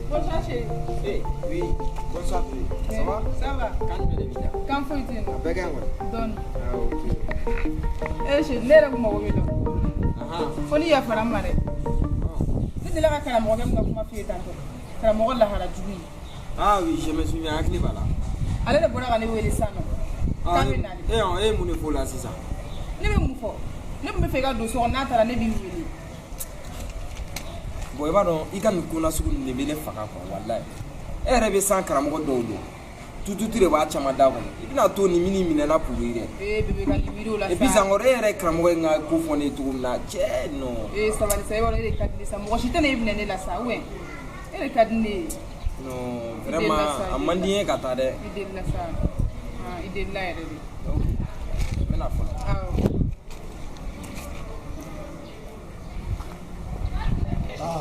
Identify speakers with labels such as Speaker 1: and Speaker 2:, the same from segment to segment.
Speaker 1: Bonsoir chérie.
Speaker 2: Eh, oui, bonsoir chérie. Ça va?
Speaker 1: Ça va.
Speaker 2: Quand tu es là?
Speaker 1: Quand faut-il?
Speaker 2: Avec un ouais.
Speaker 1: Donne.
Speaker 2: Ah, ok.
Speaker 1: Eh chérie, l'air que moi oui.
Speaker 2: Ah,
Speaker 1: Faut n'y avoir un maré. C'est de là que la mort comme ma fille tantôt. La mort la hala jubi.
Speaker 2: ah oui, je me souviens à Clébala.
Speaker 1: Allez de bonheur aller où les salons.
Speaker 2: Ah, eh, mon épaule là, c'est ça.
Speaker 1: Ne me faut. Ne me fais pas de son nata ne bin wili.
Speaker 2: Bon, il va donc, il can nous connaître de belle faka quoi, wallahi. Eh, rêve sans caramo dodo. Tout le watch à madame. Il n'a tourné mini na pour lui.
Speaker 1: Eh, bébé, quand il vidéo la.
Speaker 2: Et puis, en aurait cramo nga kufone tout na. Tiens, non.
Speaker 1: Eh, ça va les savoir les cadres ça. Moi, j'étais né venu la ça, ouais. Et les cadres
Speaker 2: non, vraiment, à mandien katade.
Speaker 1: Il est là ça. Ah, il est là.
Speaker 2: Ok. Maintenant,
Speaker 1: Ah.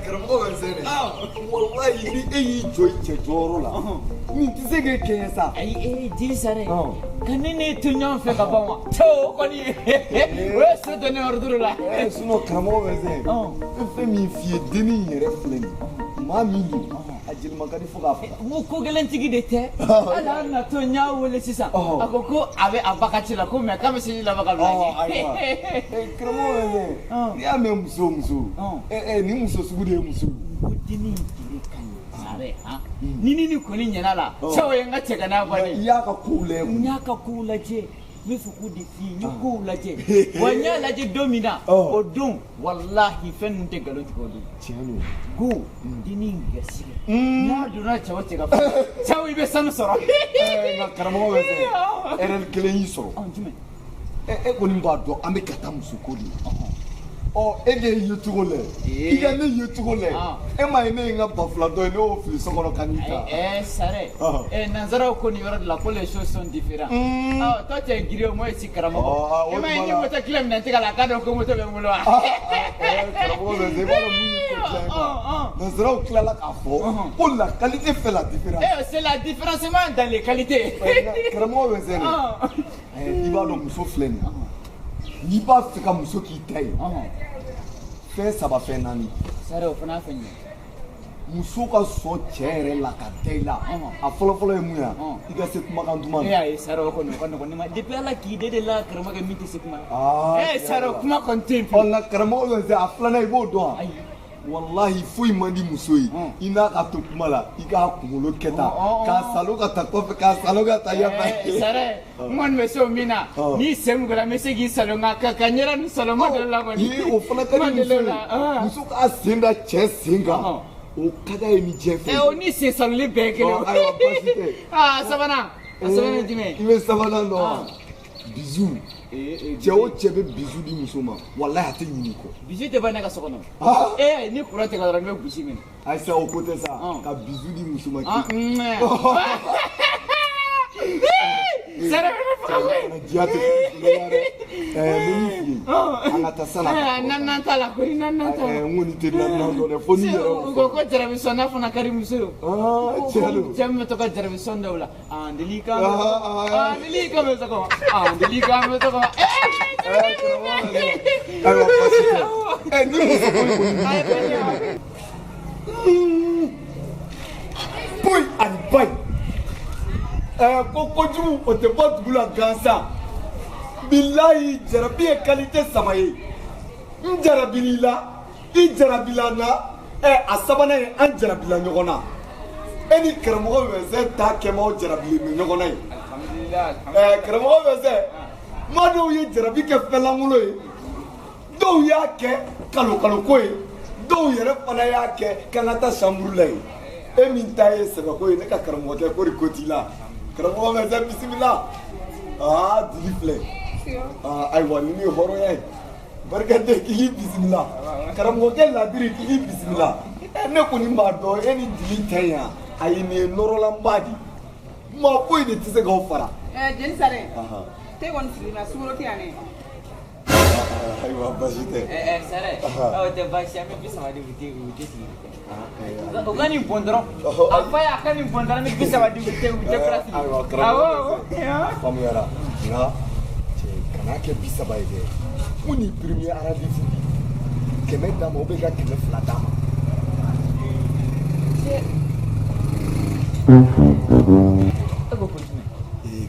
Speaker 3: karamɔgɔ bɛ sɛnɛ walayi ni e y'i jɔ i cɛ jɔyɔrɔ la nin tɛ se k'e kɛɲɛ sa.
Speaker 4: ayi jiri sare ka ne ne to ɲɔgɔn fɛ ka ban wa o kɔni o ye so dɔnnen ordure la.
Speaker 3: sinɔn karamɔgɔ bɛ sɛnɛ e fɛn min f'i ye dennin yɛrɛ filɛ nin maa min don a jelima ka di fo k'a faga.
Speaker 4: n ko ko gɛlɛntigi de tɛ hali an na to n y'a wele sisan a ko ko a bɛ a ba ka ci la ko mɛ k'a bɛ se laban ka bila ye.
Speaker 3: karamɔgɔ bɛ sɛnɛ n'i y'a mɛn muso ni muso sugu de ye muso.
Speaker 4: ko dennin tile ka ɲi sare ni kɔni ɲɛna la cɛw ye n ka cɛ ka n'a bɔ ne.
Speaker 3: i y'a ka kow lajɛ.
Speaker 4: n y'a ka kow lajɛ. n bɛ fɛ k'o de f'i ye n ye kow lajɛ wa n y'a lajɛ don min na o don walahi fɛn ninnu tɛ nkalon tigɛ o don.
Speaker 3: tiɲɛ don.
Speaker 4: ko dennin gɛrɛsɛgɛ n'a donna cɛw o cɛ ka fɔ cɛw i bɛ sanu sɔrɔ.
Speaker 3: nka karamɔgɔ bɛ sɛnɛ ɛrɛli kelen y'i sɔrɔ.
Speaker 4: jumɛn.
Speaker 3: e kɔni b'a dɔn an bɛ ka taa muso ko de ye. e de ye cogo lɛ i ka ne ye cogo lɛ e ma ye ne ye n ka ba fila dɔ ye ne y'o fili so kɔnɔ ka n'i ta.
Speaker 4: sare nanzaraw ko nin yɔrɔ de la ko les choses sont différentes. toi tu es griot moi je suis karamɔgɔ. e ma ye ni moto kile minɛ tigɛ la k'a dɔn ko moto bɛ n bolo wa.
Speaker 3: karamɔgɔ bɛ se i b'a dɔn mun ye ko dilan ye quoi nanzaraw tilala k'a fɔ ko la qualité fait la différence.
Speaker 4: c'est la différence même dans les qualités.
Speaker 3: karamɔgɔ bɛ se dɛ i b'a dɔn muso filɛ nin n'i b'a fɛ ka muso k'i ta ye fɛn saba fɛn naani.
Speaker 4: sare o fana fɛn ye.
Speaker 3: muso ka sɔn cɛ yɛrɛ la ka da i la a fɔlɔfɔlɔ ye mun ye i ka se kumakan duman na.
Speaker 4: ayi sare o kɔni o ka nɔgɔn ne ma depuis ala k'i de la karamɔgɔ min tɛ se kuma na. sare o kuma kɔni tɛ yen.
Speaker 3: nka karamɔgɔ bɛ se a filanan i b'o dɔn wa. walahi foyi man di muso ye i n'a ka to kuma la i k'a kunkolo kɛ tan k'a salo ka ta kɔfɛ k'a salo ka ta yafa.
Speaker 4: sare n kɔni bɛ se o min na n'i sen mugula n bɛ se k'i salo nka ka ɲɛda ni salo ma deli la kɔni.
Speaker 3: o fana ka di muso ye muso k'a sen da cɛ sen kan o ka d'a ye ni diɲɛ fɛn.
Speaker 4: o ni sen saloli bɛɛ ye kelen.
Speaker 3: ayiwa baasi tɛ.
Speaker 4: sabanan a sɛbɛn ye jumɛn.
Speaker 3: i bɛ sabanan dɔn wa bizu. cɛ o cɛ bɛ bizu di muso ma walahi a tɛ ɲinɛ i kɔ.
Speaker 4: bizu tɛ ban ne ka so kɔnɔ. ni kuran tigɛ dɔrɔn n bɛ gosi minɛ.
Speaker 3: ayisa o ko tɛ sa ka bizu di muso ma.
Speaker 4: sare bɛ ne faga koyi.
Speaker 3: diya tɛ kulola dɛ n bɛ min f'i ye an ka taa sala.
Speaker 4: naaninan t'a la koyi naaninan t'a la.
Speaker 3: n kɔni tɛ naaninan dɔn dɛ fo n'i yɛrɛ y'o fɔ.
Speaker 4: u ko jarabi sɔnna fana ka di muso ye.
Speaker 3: tiɲɛ don.
Speaker 4: cɛ min bɛ to ka jarabi sɔn dɔw la deli kan bɛ to kɔnɔ deli kan bɛ to kɔnɔ.
Speaker 3: ayiwa baasi tɛ ni muso ko kɔni. poyi ani bayi. ko kojugu o tɛ bɔ dugu la gansan bilayi jarabi ye qualité saba ye n jarabila i la i jarabila n na a sabanan ye an jarabila ɲɔgɔn na e ni karamɔgɔ wɛsɛ ta kɛmɛ jarabilen bɛ ɲɔgɔn na ye karamɔgɔ wɛsɛ maa dɔw ye jarabi kɛ fɛn lankolon ye dɔw y'a kɛ kalo ko ye dɔw yɛrɛ fana y'a kɛ k'an ka taa sanburu la ye e min ta ye sɛbɛko ye ne ka karamɔgɔkɛ ko de ko t'i la. karamɔgɔ bɛ se bisimila dili filɛ ayiwa nin ye hɔrɔnya ye barikaden k'i bisimila karamɔgɔkɛ ladiri k'i bisimila ne kɔni b'a dɔn e ni dili tɛ yan ayi nin ye nɔrɔlanba di maa foyi de tɛ se k'aw fara.
Speaker 1: jeli sare te kɔni fili la sukoro tɛ yan dɛ.
Speaker 3: ayiwa baasi tɛ.
Speaker 4: sare aw tɛ baasi an bɛ bisaba di u tɛ sigi. o ka nin bɔn dɔrɔn a fa y'a ka nin bɔn dɔrɔn ni bisaba di u tɛ filasi.
Speaker 3: ayiwa karamɔgɔ faamuyara nka kana kɛ 30 ye dɛ ko ni premier rendez-vous kɛmɛ d'a ma ou bien ka kɛmɛ 2 d'a ma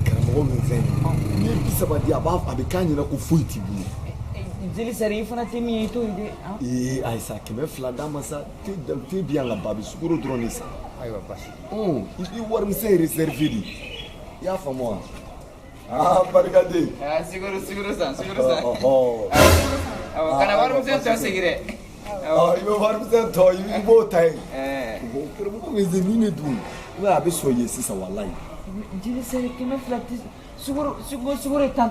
Speaker 3: karamɔgɔ min fɛn ni ye 30 di a bɛ k'a ɲɛna ko foyi t'i bolo
Speaker 4: jeli sari i fana tɛ min ye i t'o ye dɛ
Speaker 3: ayisa kɛmɛ 2 d'a ma sa te bi yan ka ba bɛ sukoro dɔrɔn de sa
Speaker 4: ayiwa basi
Speaker 3: i b'i warimisɛn réservé de i y'a faamu wa barikaden
Speaker 4: sukoro san kana warimisɛn tɔ segin dɛ
Speaker 3: i bɛ warimisɛn tɔ i b'o ta ye karamɔgɔ min se min de dun a bɛ sɔn ye sisan walayi
Speaker 4: jeli sari kɛmɛ 2 tɛ sukoro ye 10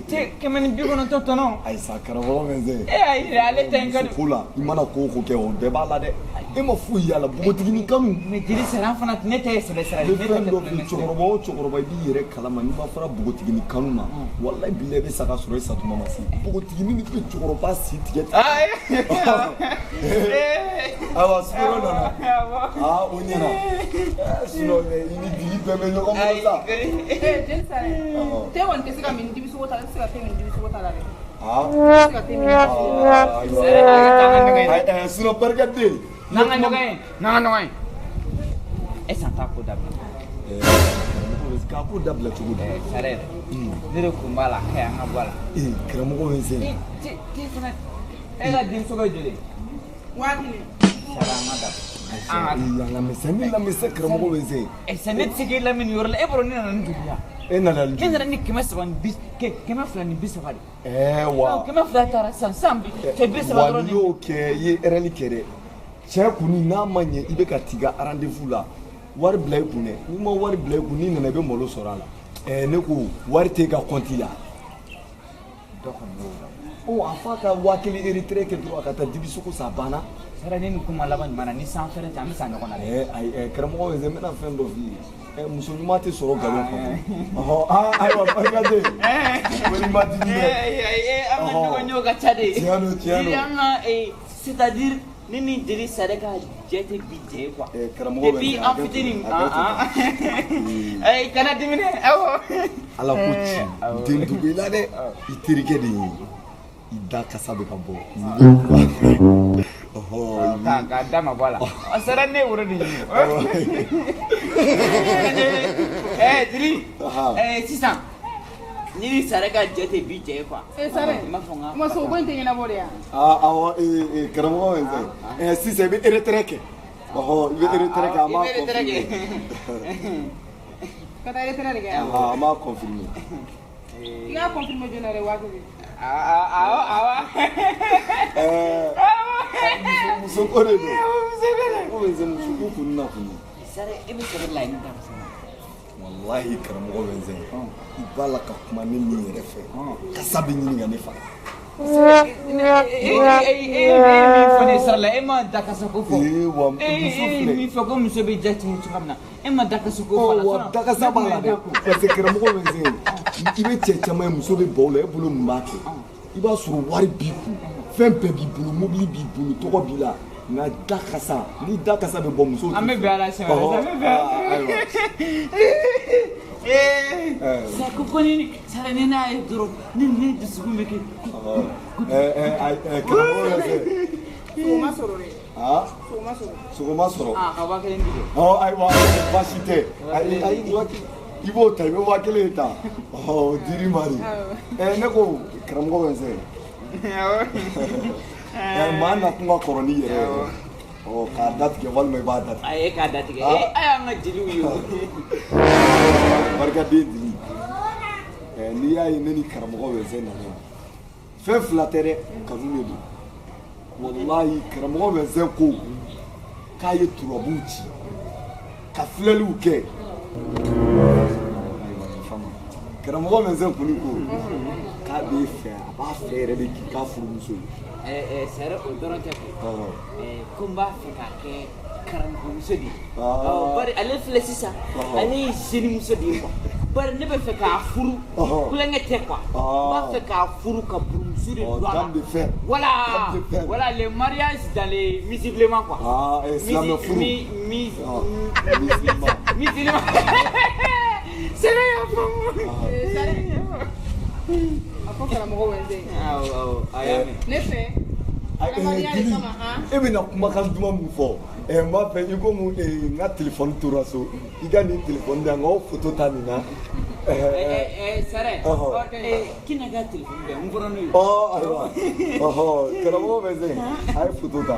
Speaker 4: tɛ kɛmɛ ni 90 tɔnɔ
Speaker 3: ayisa karamɔgɔ min se
Speaker 4: ayi ale ta in ka
Speaker 3: ko la i mana ko o ko kɛ o bɛɛ b'a la dɛ e ma foyi y'a la npogotiginin kanu
Speaker 4: mais jeli sari an fana ne tɛ ye sɛbɛ sara
Speaker 3: ye fɛn dɔ fɛ cɛkɔrɔba o cɛkɔrɔba i b'i yɛrɛ kalama n'i ma fara npogotiginin kanu ma walayi bilahi i bɛ sa ka sɔrɔ i satuma ma se npogotiginin ni bɛ cɛkɔrɔba si tigɛ awa sukoro nana o ɲɛna sinon i ni dili bɛɛ bɛ ɲɔgɔn bolo sa
Speaker 1: jeli sare te kɔni tɛ se ka min dibisogo ta tɛ se ka te min dibisogo ta la dɛ tɛ se ka te min
Speaker 3: sinon barikaden
Speaker 4: n'an ka ɲɔgɔn ye e san t'a ko dabila
Speaker 3: k'a ko dabila cogo di
Speaker 4: sare ne de kun b'a la kɛ an ka bɔ a la
Speaker 3: karamɔgɔ min se
Speaker 4: te fana e ka denmuso ye joli
Speaker 1: waati
Speaker 4: sare an ka dabila
Speaker 3: lamɛn karamɔgɔ min se
Speaker 4: ne tɛ se k'e lamɛn nin yɔrɔ la e bolo ne nana ni joli ya
Speaker 3: e nana ni
Speaker 4: ne nana ni kɛmɛ 2 ni 30 de
Speaker 3: wa
Speaker 4: kɛmɛ 2 taara san cɛ 30
Speaker 3: wa
Speaker 4: dɔrɔn
Speaker 3: n'i y'o kɛ i ye erreur kɛ dɛ cɛ kɔni n'a ma ɲɛ i bɛ ka t'i ka rendez-vous la wari bila i kun dɛ n'i ma wari bila i kun n'i nana i bɛ malo sɔrɔ a la ne ko wari t'e ka compte la
Speaker 4: dɔ kɔni b'o la
Speaker 3: a fa ka 1000 retrait kɛ dɔrɔn a ka taa dibisogo san a banna
Speaker 4: sare ne ni kuma laban jumɛn na ni san fɛrɛ tɛ an bɛ san ɲɔgɔn na dɛ
Speaker 3: ayi karamɔgɔ min n bɛna fɛn dɔ f'i ye muso ɲuman tɛ sɔrɔ nkalon kɔnɔ ayiwa barikaden wari ma dimi dɛ
Speaker 4: an ka ɲɔgɔn y'o ka ca de
Speaker 3: tiɲɛ don
Speaker 4: an ka c'est-à-dire ne ni jeli sare ka jɛ tɛ bi jɛ ye quoi
Speaker 3: karamɔgɔ
Speaker 4: depuis an fitinin kana dimi dɛ awɔ
Speaker 3: ala ko ci den dugu i la dɛ i terikɛ de ye i da kasa bɛ ka bɔ
Speaker 4: k'a da ma bɔ a la a sera ne woro de ɲini diri sisan ni ni sare ka jɛ tɛ bi jɛ ye quoi
Speaker 1: sare
Speaker 4: i ma fɔ n ka
Speaker 1: ma so ko in tɛ ɲɛnabɔ de yan
Speaker 3: awɔ karamɔgɔ min fɛ sisan i bɛ retrait kɛ i bɛ retrait kɛ an b'a confirmer
Speaker 1: ka taa retrait de kɛ yan
Speaker 3: an b'a confirmer
Speaker 1: i k'a confirmer joona dɛ waati de
Speaker 4: awɔ
Speaker 3: muso ko de don muso ko kun na kun
Speaker 4: sare e bɛ sɔrɔ laɲini da
Speaker 3: wallahi karamɔgɔ bɛ n sɛgɛn i b'a la ka kuma ne min yɛrɛ fɛ kasa bɛ ɲini ka ne faga
Speaker 4: min fɔ ne sara la e ma dakasa ko fɔ
Speaker 3: wa muso filɛ
Speaker 4: min fɔ ko muso bɛ ja cogo min na e ma dakasa ko fɔ la
Speaker 3: wa dakasa b'a la dɛ parce que karamɔgɔ bɛ n sɛgɛn i bɛ cɛ caman ye muso bɛ baw la e bolo mun b'a kɛ i b'a sɔrɔ wari b'i kun fɛn bɛɛ b'i bolo mobili b'i bolo tɔgɔ b'i la nka dakasa ni dakasa bɛ bɔ muso
Speaker 4: an bɛ bɛn a la sisan an bɛ bɛn sa ko ni sara ni n'a ye dɔrɔn ni dusukun bɛ kɛ
Speaker 3: karamɔgɔ bɛ fɛ
Speaker 1: sogo ma sɔrɔ dɛ
Speaker 3: sogo ma sɔrɔ
Speaker 4: a waa kelen di dɛ
Speaker 3: ayiwa baasi tɛ i b'o ta i bɛ 1000 ta diri mari ne ko karamɔgɔ bɛ n sɛgɛn maa na kun ka kɔrɔ ni yɛrɛ ye k'a datigɛ walima i b'a datigɛ
Speaker 4: ayi k'a datigɛ a y'an ka jeliw ye
Speaker 3: barikaden dili n'i y'a ye ne ni karamɔgɔ bɛ n sɛgɛn nana fɛn fila tɛ dɛ kanu de don walahi karamɔgɔ bɛ n sɛgɛn ko k'a ye turabuw ci ka filɛliw kɛ karamɔgɔ bɛ n sɛgɛn kɔni ko k'a b'e fɛ a b'a fɛ yɛrɛ de k'i k'a furumuso ye
Speaker 4: sare o dɔrɔn tɛ ko n b'a fɛ k'a kɛ karamɔgɔmuso de ye bari ale filɛ sisan ale ye zenimuso de ye quoi bari ne bɛ fɛ k'a furu kulonkɛ tɛ quoi n b'a fɛ k'a furu ka burumuso de don a la voilà le mariage dans les musulmans quoi
Speaker 3: silamɛ furu
Speaker 4: musulman sare y'a faamu
Speaker 1: A fɔ karamɔgɔ wɛnde.
Speaker 4: Awɔ, a y'a mɛn.
Speaker 1: Ne fɛ. Adamadenya de kama han.
Speaker 3: E bɛna kumakan duman min fɔ n b'a fɛ i komi n ka telefɔni tora so i ka nin telefɔni di yan n k'aw foto ta nin na.
Speaker 4: Sare, kina ka telefɔni bɛ n bɔra n'o ye.
Speaker 3: Ayiwa karamɔgɔ bɛ se a ye foto ta.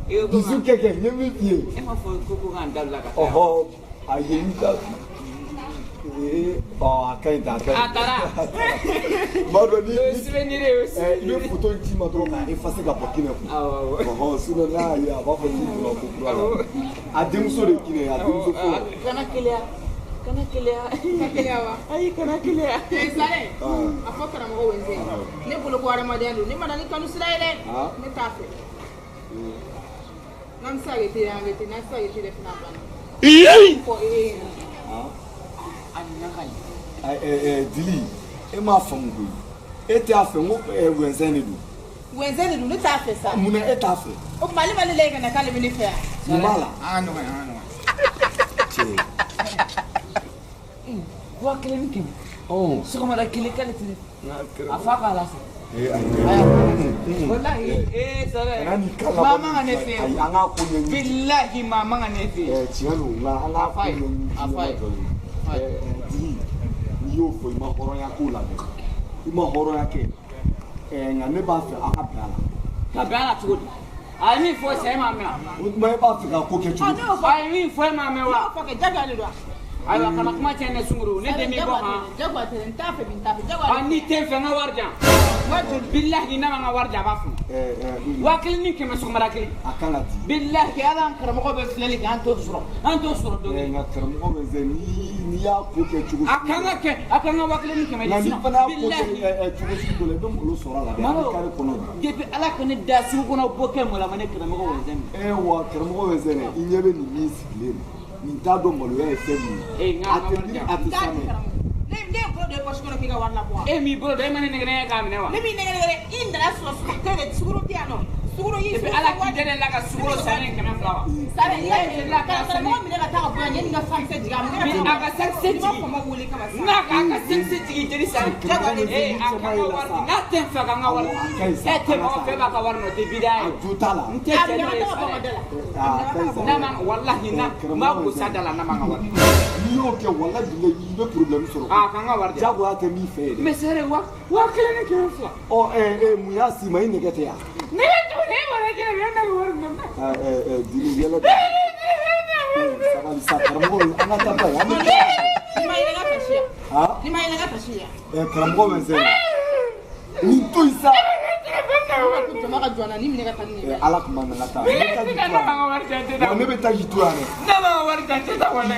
Speaker 3: Dusu kɛkɛ n ye min f'i ye.
Speaker 4: E ma fɔ ko k'an dabila ka taa.
Speaker 3: A ye n da. A ka ɲi ta a ka ɲi.
Speaker 4: A taara.
Speaker 3: M'a dɔn ni
Speaker 4: souvenir ye o
Speaker 3: i bɛ foto in ci ma dɔrɔn k'a effacer ka bɔ kɛnɛ kun. Sinon n'a y'a ye a b'a fɔ k'i donna ko kura la. A denmuso de kelen a denmuso fɔlɔ.
Speaker 4: Kana keleya. Kana keleya.
Speaker 1: Ka keleya wa?
Speaker 4: Ayi kana keleya.
Speaker 1: Sare. A fɔ karamɔgɔ wɛnde. Ne bolo ko hadamadenya don. Ne ma na ni kanu sira ye dɛ. Ne t'a fɛ. N'an tɛ se ka kɛ ten an bɛ ten n'an tɛ se ka kɛ ten dɛ fana banna. Fɔ
Speaker 3: Dili e m'a faamu koyi e t'a fɛ n ko wɛnsɛn de don.
Speaker 1: Wɛnsɛn de don ne t'a fɛ sa.
Speaker 3: Munna e t'a fɛ.
Speaker 1: O tuma ale ma ne lajɛ ka na k'ale bɛ ne fɛ yan.
Speaker 3: Mun b'a la.
Speaker 2: An ka nɔgɔya an ka nɔgɔya.
Speaker 4: Wa kelen ni kɛmɛ. Sɔgɔmada kelen k'ale tɛ ne. A fa k'a lase. Wallahi sare. Maa man ka ne fɛ yen.
Speaker 3: An k'a ko ɲɛɲini.
Speaker 4: Bilahi maa man ka ne fɛ yen.
Speaker 3: Tiɲɛ don nka an k'a ko ɲɛɲini.
Speaker 4: A fa ye.
Speaker 3: Dili n'i y'o fɔ i ma hɔrɔnya k'o la dɛ. I ma hɔrɔnya kɛ. Nka ne b'a fɛ a ka bɛn a la.
Speaker 4: Ka bɛn a la cogo di? A ye min fɔ cɛ e m'a mɛn wa?
Speaker 3: O tuma e b'a fɛ ka ko kɛ cogo di?
Speaker 4: A ye min fɔ e m'a mɛn wa?
Speaker 1: Ne y'o fɔ kɛ jagoya de don wa?
Speaker 4: Ayiwa kana kuma cɛ ne sunkuru ne den b'i bɔ han.
Speaker 1: Jagoya tɛ n t'a fɛ n t'a fɛ jagoya.
Speaker 4: N'i tɛ n fɛ n ka wari di yan. Bilahi n'a ma n ka wari di a b'a funu. 1000 sɔgɔmada kelen.
Speaker 3: A kan ka di.
Speaker 4: Bilahi ala an karamɔgɔ bɛ filɛli kɛ an t'o sɔrɔ dɔɔni.
Speaker 3: Nka karamɔgɔ bɛ se n'i y'a ko kɛ cogo
Speaker 4: a kan ka kɛ a kan ka 1000
Speaker 3: nka n'i fana y'a ko kɛ cogo sugu dɔ la i bɛ malo sɔrɔ a la dɛ.
Speaker 4: Malo
Speaker 3: kare kɔnɔ.
Speaker 4: depuis ala ka ne da sugu kɔnɔ bɔ kɛ mɔla ma ne karamɔgɔ wɛnsɛn.
Speaker 3: Wa karamɔgɔ bɛ se dɛ i ɲɛ bɛ nin min sigilen nin t'a dɔn maloya ye fɛn min ye. A tɛ sa mɛ.
Speaker 1: Ne ye bolo de poche kɔnɔ k'i ka wari labɔ wa?
Speaker 4: E m'i bolo dɛ e ma ne nɛgɛnɛ k'a minɛ wa?
Speaker 1: Ne b'i nɛgɛnɛgɛ i nana sɔrɔ sugaro tɛ yan nɔ. Sugaro y'i
Speaker 4: depuis ala k'i dɛmɛ la ka sugaro san ne 200 wa?
Speaker 1: Sare i y'a ye karamɔgɔ minɛ ka taa ka bɔ yan yanni n ka sankisɛ jigin a minɛ
Speaker 4: a ka sankisɛ jigin.
Speaker 1: I ma fama wele kama sa.
Speaker 4: N'a ka sankisɛ jigin jeli sa. A ka wari n'a tɛ n fɛ ka n ka wari. E tɛ mɔgɔ fɛ b'a ka wari nɔ o tɛ bida ye.
Speaker 3: A jo t'a la.
Speaker 4: N tɛ cɛ dɔ ye sa. N'a ma walahi n'a ma gosi da la n'a ma n ka wari.
Speaker 3: N'i y'o kɛ wala bilen i bɛ problème sɔrɔ.
Speaker 4: A ka n ka wari di.
Speaker 3: Jagoya tɛ min fɛ yen.
Speaker 4: Mais sare wa 1000
Speaker 3: mun y'a si ma i nɛgɛ tɛ yan.
Speaker 4: Nɛgɛ jugu ne wari kɛ ne na wari nɔ.
Speaker 3: Dili yɛlɛ dɛ. Sabali sa karamɔgɔ an ka taa ba ye.
Speaker 1: Ni ma yɛlɛ ka kasi yan. Ni ma yɛlɛ ka kasi yan.
Speaker 3: Karamɔgɔ bɛ se nin to yen sa.
Speaker 1: Jama ka jɔn na ni minɛ ka taa ni nin ye.
Speaker 3: Ala kuma na taa. Ne bɛ taa k'i to yan dɛ.
Speaker 4: Ne ma wari ta tɛ taa wala.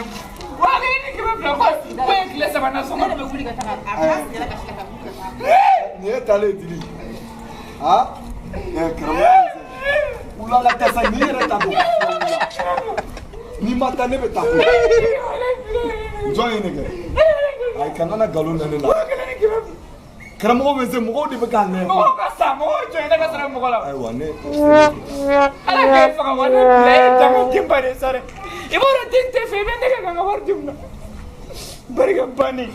Speaker 4: Wa ne ni kɛmɛ fila ko ye tile 3 na sɔngɔ.
Speaker 1: Ne de bɛ wuli ka taga a b'a yɛlɛ ka si ka taa.
Speaker 3: Nin ye taalen Dili. Karamɔgɔ wulala ta sa n'i yɛrɛ ta dɔn. N'i ma taa ne bɛ taa ko. Jɔn ye ne kɛ. Ayi kana na nkalon da ne la. Karamɔgɔ bɛ se mɔgɔw de bɛ k'a nɛgɛ.
Speaker 4: Mɔgɔw ka sa mɔgɔw jɔ ne ka sara mɔgɔ la.
Speaker 3: Ayiwa ne.
Speaker 4: Ala k'e faga wa ne bila e jama jimba de sare. I b'a dɔn den tɛ fɛ i bɛ ne ka n ka wari di mun na. Barika banni.